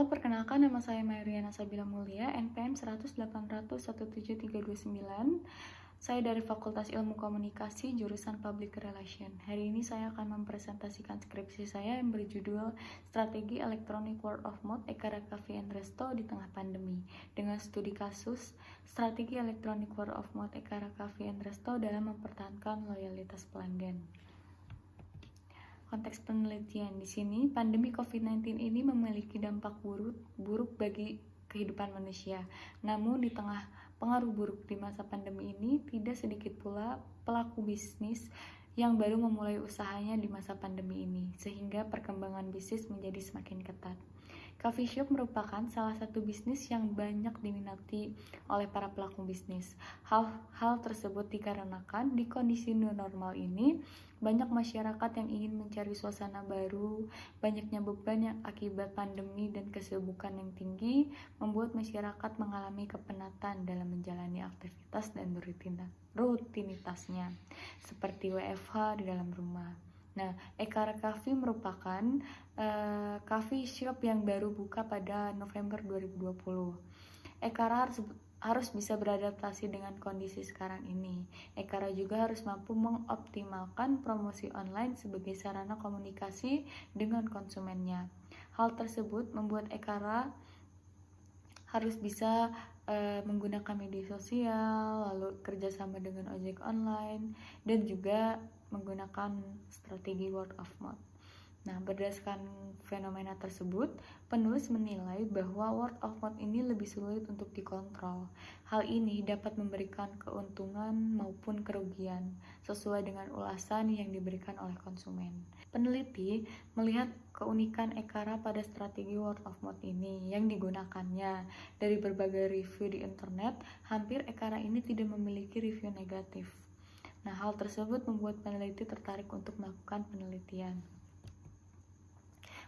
perkenalkan nama saya Mariana Sabila Mulia, NPM 10080017329. Saya dari Fakultas Ilmu Komunikasi, jurusan Public Relation. Hari ini saya akan mempresentasikan skripsi saya yang berjudul Strategi Electronic Word of Mouth Ekara Cafe and Resto di Tengah Pandemi, dengan studi kasus Strategi Electronic Word of Mouth Ekara Cafe and Resto dalam mempertahankan loyalitas pelanggan. Konteks penelitian di sini, pandemi COVID-19 ini memiliki dampak buruk bagi kehidupan manusia. Namun di tengah pengaruh buruk di masa pandemi ini, tidak sedikit pula pelaku bisnis yang baru memulai usahanya di masa pandemi ini, sehingga perkembangan bisnis menjadi semakin ketat. Coffee shop merupakan salah satu bisnis yang banyak diminati oleh para pelaku bisnis. Hal tersebut dikarenakan di kondisi new normal ini, banyak masyarakat yang ingin mencari suasana baru, banyaknya beban yang akibat pandemi dan kesibukan yang tinggi, membuat masyarakat mengalami kepenatan dalam menjalani aktivitas dan rutinitasnya, seperti WFH di dalam rumah. Nah, Ekara Cafe merupakan coffee shop yang baru buka pada November 2020. Ekara harus bisa beradaptasi dengan kondisi sekarang ini. Ekara juga harus mampu mengoptimalkan promosi online sebagai sarana komunikasi dengan konsumennya. Hal tersebut membuat Ekara harus bisa menggunakan media sosial, lalu kerjasama dengan ojek online, dan juga menggunakan strategi word of mouth. Nah, berdasarkan fenomena tersebut, penulis menilai bahwa word of mouth ini lebih sulit untuk dikontrol. Hal ini dapat memberikan keuntungan maupun kerugian sesuai dengan ulasan yang diberikan oleh konsumen. Peneliti melihat keunikan Ekara pada strategi word of mouth ini yang digunakannya. Dari berbagai review di internet, hampir Ekara ini tidak memiliki review negatif. Nah, hal tersebut membuat peneliti tertarik untuk melakukan penelitian.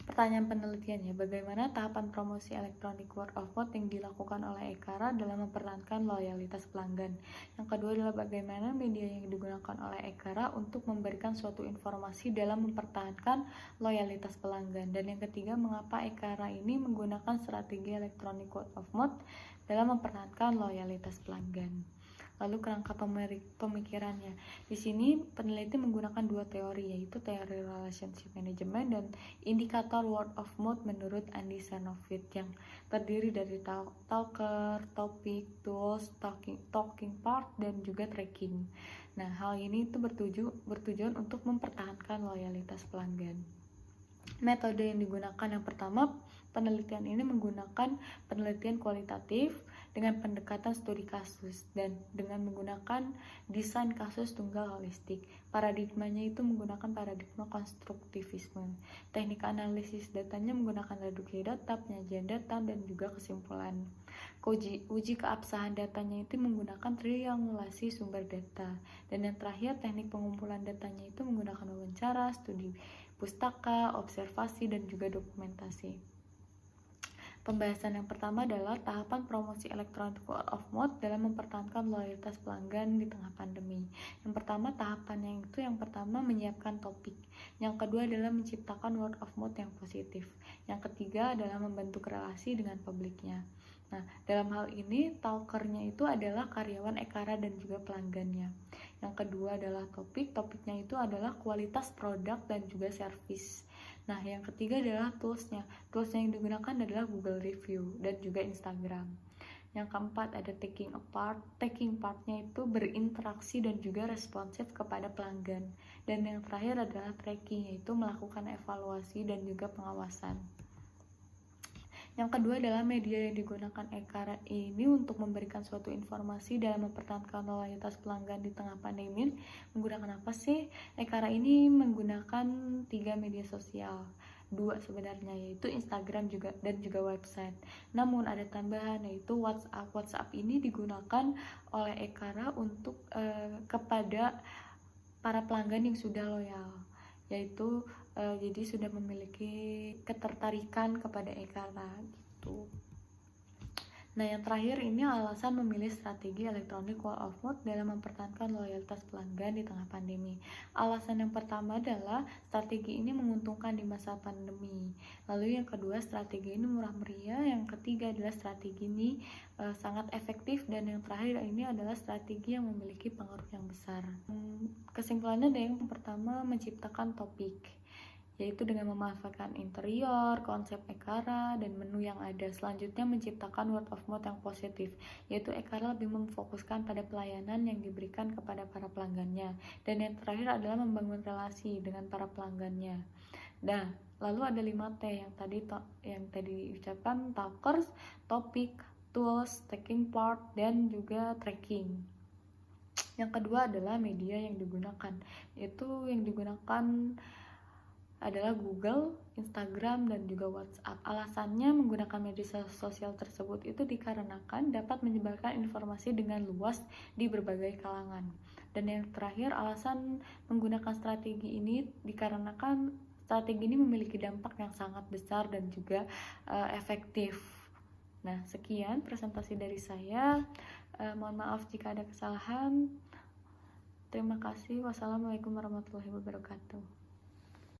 Pertanyaan penelitiannya, bagaimana tahapan promosi elektronik word of mouth yang dilakukan oleh Ekara dalam mempertahankan loyalitas pelanggan? Yang kedua adalah bagaimana media yang digunakan oleh Ekara untuk memberikan suatu informasi dalam mempertahankan loyalitas pelanggan. Dan yang ketiga, mengapa Ekara ini menggunakan strategi elektronik word of mouth dalam mempertahankan loyalitas pelanggan. Lalu kerangka pemikirannya. Di sini peneliti menggunakan dua teori, yaitu teori relationship management dan indikator word of mouth menurut Andy Sanovit, yang terdiri dari talker, topik, tools, talking part, dan juga tracking. Nah, hal ini itu bertujuan untuk mempertahankan loyalitas pelanggan. Metode yang digunakan yang pertama, penelitian ini menggunakan penelitian kualitatif dengan pendekatan studi kasus dan dengan menggunakan desain kasus tunggal holistik. Paradigmanya itu menggunakan paradigma konstruktivisme. Teknik analisis datanya menggunakan reduksi data, penyajian data, dan juga kesimpulan. Uji keabsahan datanya itu menggunakan triangulasi sumber data. Dan yang terakhir, teknik pengumpulan datanya itu menggunakan wawancara, studi pustaka, observasi, dan juga dokumentasi. Pembahasan yang pertama adalah tahapan promosi elektronik word of mouth dalam mempertahankan loyalitas pelanggan di tengah pandemi. Yang pertama, tahapannya itu yang pertama menyiapkan topik. Yang kedua adalah menciptakan word of mouth yang positif. Yang ketiga adalah membentuk relasi dengan publiknya. Nah, dalam hal ini talkernya itu adalah karyawan Ekara dan juga pelanggannya. Yang kedua adalah topiknya itu adalah kualitas produk dan juga service. Nah, yang ketiga adalah toolsnya yang digunakan adalah Google Review dan juga Instagram. Yang keempat ada taking partnya itu berinteraksi dan juga responsif kepada pelanggan. Dan yang terakhir adalah tracking, yaitu melakukan evaluasi dan juga pengawasan. Yang kedua adalah media yang digunakan Ekara ini untuk memberikan suatu informasi dalam mempertahankan loyalitas pelanggan di tengah pandemi. Menggunakan apa sih? Ekara ini menggunakan 3 media sosial, 2 sebenarnya, yaitu Instagram dan juga website. Namun ada tambahan, yaitu WhatsApp. WhatsApp ini digunakan oleh Ekara untuk kepada para pelanggan yang sudah loyal, yaitu jadi sudah memiliki ketertarikan kepada Ekara gitu. Nah, yang terakhir ini alasan memilih strategi electronic wall of mouth dalam mempertahankan loyalitas pelanggan di tengah pandemi. Alasan yang pertama adalah strategi ini menguntungkan di masa pandemi. Lalu yang kedua, strategi ini murah meriah. Yang ketiga adalah strategi ini sangat efektif, dan yang terakhir ini adalah strategi yang memiliki pengaruh yang besar. Kesimpulannya ada yang pertama, menciptakan topik, yaitu dengan memanfaatkan interior, konsep Ekara, dan menu yang ada. Selanjutnya menciptakan word of mouth yang positif, yaitu Ekara lebih memfokuskan pada pelayanan yang diberikan kepada para pelanggannya. Dan yang terakhir adalah membangun relasi dengan para pelanggannya. Nah, lalu ada 5T yang tadi diucapkan: talkers, topik, tools, taking part, dan juga tracking. Yang kedua adalah media yang digunakan, yaitu yang digunakan adalah Google, Instagram, dan juga WhatsApp. Alasannya menggunakan media sosial tersebut itu dikarenakan dapat menyebarkan informasi dengan luas di berbagai kalangan. Dan yang terakhir, alasan menggunakan strategi ini dikarenakan strategi ini memiliki dampak yang sangat besar dan juga efektif. Nah, sekian presentasi dari saya. Mohon maaf jika ada kesalahan. Terima kasih. Wassalamualaikum warahmatullahi wabarakatuh.